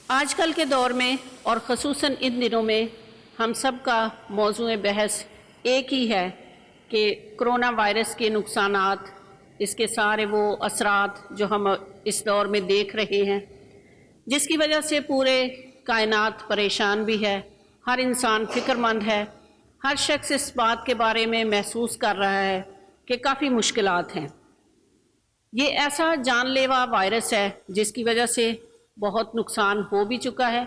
آج کل کے دور میں اور خصوصاً ان دنوں میں ہم سب کا موضوع بحث ایک ہی ہے کہ کرونا وائرس کے نقصانات، اس کے سارے وہ اثرات جو ہم اس دور میں دیکھ رہے ہیں، جس کی وجہ سے پورے کائنات پریشان بھی ہے، ہر انسان فکر مند ہے، ہر شخص اس بات کے بارے میں محسوس کر رہا ہے کہ کافی مشکلات ہیں۔ یہ ایسا جان لیوا وائرس ہے جس کی وجہ سے بہت نقصان ہو بھی چکا ہے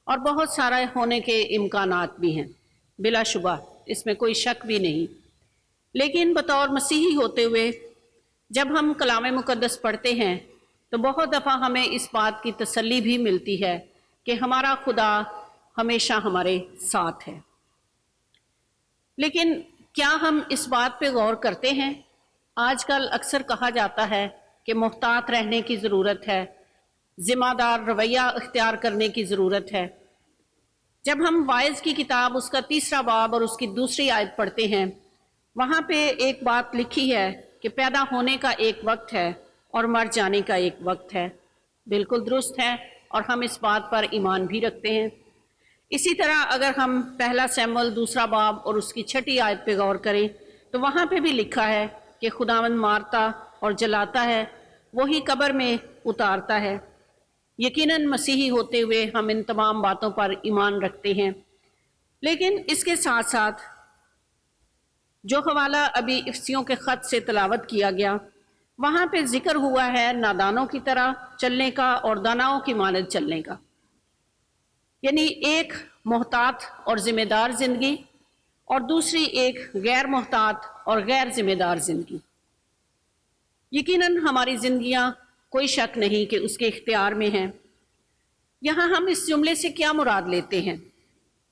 اور بہت سارے ہونے کے امکانات بھی ہیں، بلا شبہ اس میں کوئی شک بھی نہیں۔ لیکن بطور مسیحی ہوتے ہوئے جب ہم کلام مقدس پڑھتے ہیں تو بہت دفعہ ہمیں اس بات کی تسلی بھی ملتی ہے کہ ہمارا خدا ہمیشہ ہمارے ساتھ ہے۔ لیکن کیا ہم اس بات پہ غور کرتے ہیں؟ آج کل اکثر کہا جاتا ہے کہ محتاط رہنے کی ضرورت ہے، ذمہ دار رویہ اختیار کرنے کی ضرورت ہے۔ جب ہم واعظ کی کتاب اس کا 3 باب اور اس کی 2 آیت پڑھتے ہیں، وہاں پہ ایک بات لکھی ہے کہ پیدا ہونے کا ایک وقت ہے اور مر جانے کا ایک وقت ہے۔ بالکل درست ہے اور ہم اس بات پر ایمان بھی رکھتے ہیں۔ اسی طرح اگر ہم 1 سیموئیل 2 باب اور اس کی 6 آیت پہ غور کریں تو وہاں پہ بھی لکھا ہے کہ خداوند مارتا اور جلاتا ہے، وہی قبر میں اتارتا ہے۔ یقیناً مسیحی ہوتے ہوئے ہم ان تمام باتوں پر ایمان رکھتے ہیں، لیکن اس کے ساتھ ساتھ جو حوالہ ابھی افسیوں کے خط سے تلاوت کیا گیا، وہاں پہ ذکر ہوا ہے نادانوں کی طرح چلنے کا اور داناؤں کی مانند چلنے کا، یعنی ایک محتاط اور ذمہ دار زندگی اور دوسری ایک غیر محتاط اور غیر ذمہ دار زندگی۔ یقیناً ہماری زندگیاں کوئی شک نہیں کہ اس کے اختیار میں ہیں۔ یہاں ہم اس جملے سے کیا مراد لیتے ہیں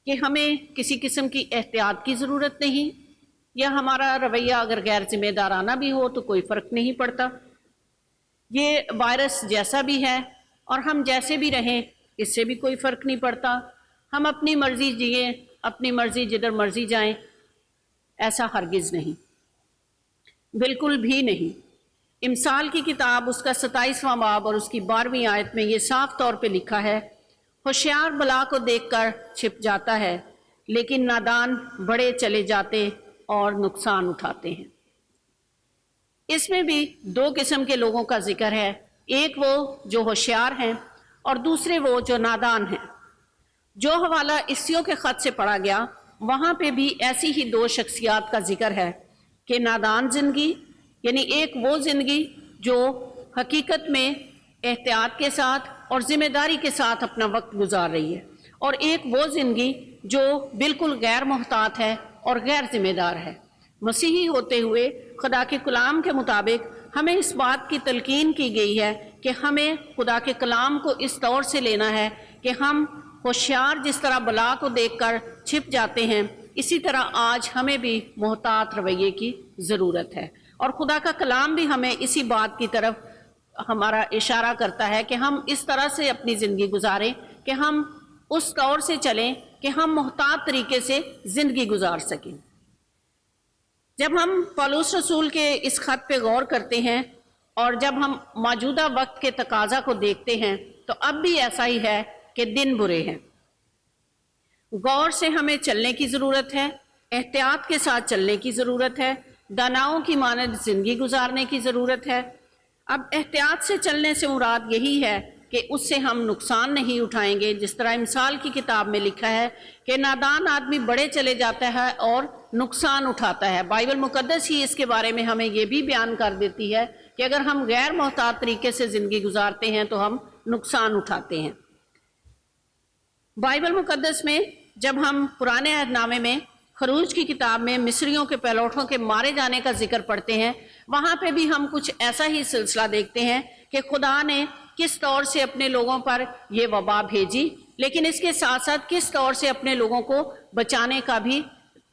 کہ ہمیں کسی قسم کی احتیاط کی ضرورت نہیں، یا ہمارا رویہ اگر غیر ذمہ دارانہ بھی ہو تو کوئی فرق نہیں پڑتا، یہ وائرس جیسا بھی ہے اور ہم جیسے بھی رہیں اس سے بھی کوئی فرق نہیں پڑتا، ہم اپنی مرضی جئیں، اپنی مرضی جدھر مرضی جائیں، ایسا ہرگز نہیں، بالکل بھی نہیں۔ امثال کی کتاب اس کا 27 باب اور اس کی 12 آیت میں یہ صاف طور پہ لکھا ہے، ہوشیار بلا کو دیکھ کر چھپ جاتا ہے لیکن نادان بڑے چلے جاتے اور نقصان اٹھاتے ہیں۔ اس میں بھی 2 قسم کے لوگوں کا ذکر ہے، ایک وہ جو ہوشیار ہیں اور دوسرے وہ جو نادان ہیں۔ جو حوالہ افسیوں کے خط سے پڑھا گیا وہاں پہ بھی ایسی ہی 2 شخصیات کا ذکر ہے کہ نادان زندگی، یعنی ایک وہ زندگی جو حقیقت میں احتیاط کے ساتھ اور ذمہ داری کے ساتھ اپنا وقت گزار رہی ہے، اور ایک وہ زندگی جو بالکل غیر محتاط ہے اور غیر ذمہ دار ہے۔ مسیحی ہوتے ہوئے خدا کے کلام کے مطابق ہمیں اس بات کی تلقین کی گئی ہے کہ ہمیں خدا کے کلام کو اس طور سے لینا ہے کہ ہم ہوشیار جس طرح بلا کو دیکھ کر چھپ جاتے ہیں، اسی طرح آج ہمیں بھی محتاط رویے کی ضرورت ہے، اور خدا کا کلام بھی ہمیں اسی بات کی طرف ہمارا اشارہ کرتا ہے کہ ہم اس طرح سے اپنی زندگی گزاریں کہ ہم اس طور سے چلیں کہ ہم محتاط طریقے سے زندگی گزار سکیں۔ جب ہم پولس رسول کے اس خط پہ غور کرتے ہیں اور جب ہم موجودہ وقت کے تقاضا کو دیکھتے ہیں تو اب بھی ایسا ہی ہے کہ دن برے ہیں۔ غور سے ہمیں چلنے کی ضرورت ہے، احتیاط کے ساتھ چلنے کی ضرورت ہے، داناؤں کی مانند زندگی گزارنے کی ضرورت ہے۔ اب احتیاط سے چلنے سے مراد یہی ہے کہ اس سے ہم نقصان نہیں اٹھائیں گے، جس طرح امثال کی کتاب میں لکھا ہے کہ نادان آدمی بڑے چلے جاتا ہے اور نقصان اٹھاتا ہے۔ بائبل مقدس ہی اس کے بارے میں ہمیں یہ بھی بیان کر دیتی ہے کہ اگر ہم غیر محتاط طریقے سے زندگی گزارتے ہیں تو ہم نقصان اٹھاتے ہیں۔ بائبل مقدس میں جب ہم پرانے عہد نامے میں خروج کی کتاب میں مصریوں کے پیلوٹوں کے مارے جانے کا ذکر پڑھتے ہیں، وہاں پہ بھی ہم کچھ ایسا ہی سلسلہ دیکھتے ہیں کہ خدا نے کس طور سے اپنے لوگوں پر یہ وبا بھیجی، لیکن اس کے ساتھ ساتھ کس طور سے اپنے لوگوں کو بچانے کا بھی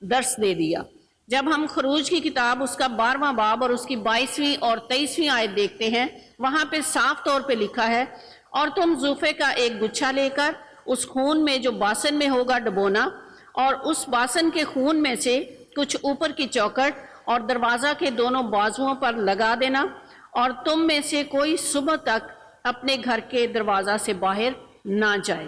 درس دے دیا۔ جب ہم خروج کی کتاب اس کا 12 باب اور اس کی 22 اور 23 آیت دیکھتے ہیں، وہاں پہ صاف طور پہ لکھا ہے، اور تم زوفے کا ایک گچھا لے کر اس خون میں جو باسن میں ہوگا ڈبونا، اور اس باسن کے خون میں سے کچھ اوپر کی چوکٹ اور دروازہ کے دونوں بازوؤں پر لگا دینا، اور تم میں سے کوئی صبح تک اپنے گھر کے دروازہ سے باہر نہ جائے۔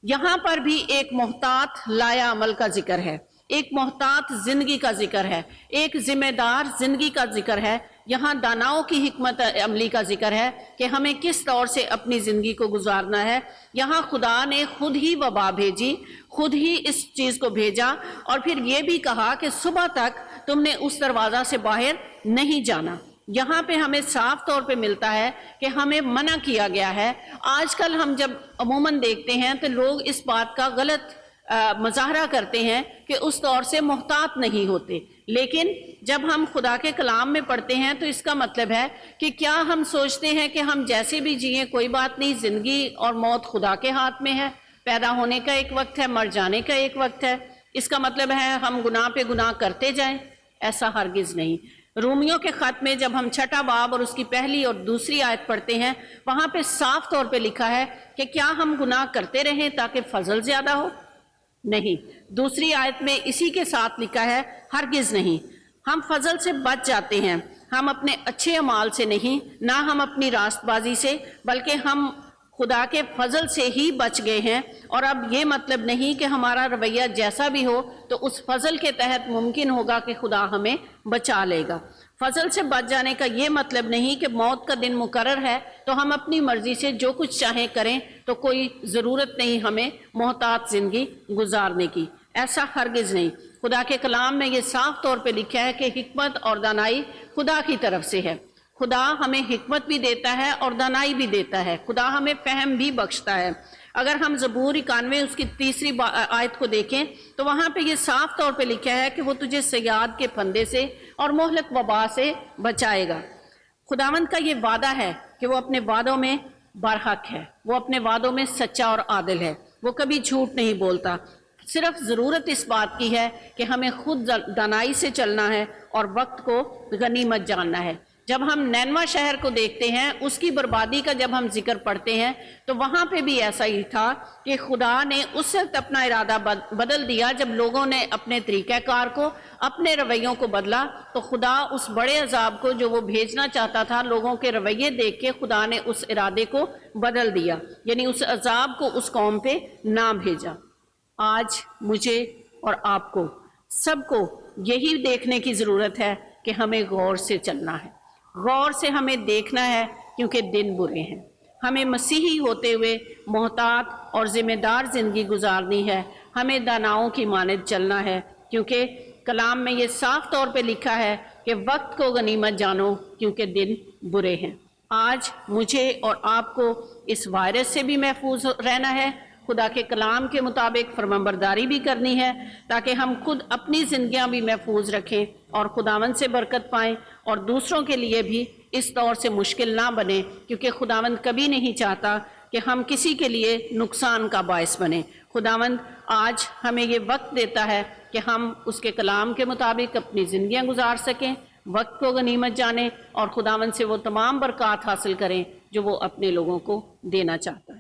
یہاں پر بھی ایک محتاط لایا عمل کا ذکر ہے، ایک محتاط زندگی کا ذکر ہے، ایک ذمہ دار زندگی کا ذکر ہے۔ یہاں داناؤں کی حکمت عملی کا ذکر ہے کہ ہمیں کس طور سے اپنی زندگی کو گزارنا ہے۔ یہاں خدا نے خود ہی وبا بھیجی، خود ہی اس چیز کو بھیجا، اور پھر یہ بھی کہا کہ صبح تک تم نے اس دروازہ سے باہر نہیں جانا۔ یہاں پہ ہمیں صاف طور پہ ملتا ہے کہ ہمیں منع کیا گیا ہے۔ آج کل ہم جب عموماً دیکھتے ہیں تو لوگ اس بات کا غلط مظاہرہ کرتے ہیں کہ اس طور سے محتاط نہیں ہوتے، لیکن جب ہم خدا کے کلام میں پڑھتے ہیں تو اس کا مطلب ہے کہ کیا ہم سوچتے ہیں کہ ہم جیسے بھی جئیں کوئی بات نہیں، زندگی اور موت خدا کے ہاتھ میں ہے، پیدا ہونے کا ایک وقت ہے، مر جانے کا ایک وقت ہے، اس کا مطلب ہے ہم گناہ پہ گناہ کرتے جائیں؟ ایسا ہرگز نہیں۔ رومیوں کے خط میں جب ہم چھٹا باب اور اس کی پہلی اور دوسری آیت پڑھتے ہیں، وہاں پہ صاف طور پہ لکھا ہے کہ کیا ہم گناہ کرتے رہیں تاکہ فضل زیادہ ہو؟ نہیں۔ دوسری آیت میں اسی کے ساتھ لکھا ہے ہرگز نہیں۔ ہم فضل سے بچ جاتے ہیں، ہم اپنے اچھے اعمال سے نہیں، نہ ہم اپنی راست بازی سے، بلکہ ہم خدا کے فضل سے ہی بچ گئے ہیں۔ اور اب یہ مطلب نہیں کہ ہمارا رویہ جیسا بھی ہو تو اس فضل کے تحت ممکن ہوگا کہ خدا ہمیں بچا لے گا۔ فضل سے بچ جانے کا یہ مطلب نہیں کہ موت کا دن مقرر ہے تو ہم اپنی مرضی سے جو کچھ چاہیں کریں، تو کوئی ضرورت نہیں ہمیں محتاط زندگی گزارنے کی، ایسا ہرگز نہیں۔ خدا کے کلام میں یہ صاف طور پہ لکھا ہے کہ حکمت اور دانائی خدا کی طرف سے ہے۔ خدا ہمیں حکمت بھی دیتا ہے اور دانائی بھی دیتا ہے، خدا ہمیں فہم بھی بخشتا ہے۔ اگر ہم زبور 91 اس کی تیسری آیت کو دیکھیں تو وہاں پہ یہ صاف طور پہ لکھا ہے کہ وہ تجھے صیاد کے پھندے سے اور مہلک وبا سے بچائے گا۔ خداوند کا یہ وعدہ ہے کہ وہ اپنے وعدوں میں برحق ہے، وہ اپنے وعدوں میں سچا اور عادل ہے، وہ کبھی جھوٹ نہیں بولتا۔ صرف ضرورت اس بات کی ہے کہ ہمیں خود دانائی سے چلنا ہے اور وقت کو غنیمت جاننا ہے۔ جب ہم نینوا شہر کو دیکھتے ہیں، اس کی بربادی کا جب ہم ذکر پڑھتے ہیں تو وہاں پہ بھی ایسا ہی تھا کہ خدا نے اس وقت اپنا ارادہ بدل دیا جب لوگوں نے اپنے طریقہ کار کو، اپنے رویوں کو بدلا، تو خدا اس بڑے عذاب کو جو وہ بھیجنا چاہتا تھا، لوگوں کے رویے دیکھ کے خدا نے اس ارادے کو بدل دیا، یعنی اس عذاب کو اس قوم پہ نہ بھیجا۔ آج مجھے اور آپ کو سب کو یہی دیکھنے کی ضرورت ہے کہ ہمیں غور سے چلنا ہے، غور سے ہمیں دیکھنا ہے، کیونکہ دن برے ہیں۔ ہمیں مسیحی ہوتے ہوئے محتاط اور ذمہ دار زندگی گزارنی ہے، ہمیں داناؤں کی مانند چلنا ہے، کیونکہ کلام میں یہ صاف طور پہ لکھا ہے کہ وقت کو غنیمت جانو کیونکہ دن برے ہیں۔ آج مجھے اور آپ کو اس وائرس سے بھی محفوظ رہنا ہے، خدا کے کلام کے مطابق فرمانبرداری بھی کرنی ہے تاکہ ہم خود اپنی زندگیاں بھی محفوظ رکھیں اور خداوند سے برکت پائیں، اور دوسروں کے لیے بھی اس طور سے مشکل نہ بنے، کیونکہ خداوند کبھی نہیں چاہتا کہ ہم کسی کے لیے نقصان کا باعث بنیں۔ خداوند آج ہمیں یہ وقت دیتا ہے کہ ہم اس کے کلام کے مطابق اپنی زندگیاں گزار سکیں، وقت کو غنیمت جانیں اور خداوند سے وہ تمام برکات حاصل کریں جو وہ اپنے لوگوں کو دینا چاہتا ہے۔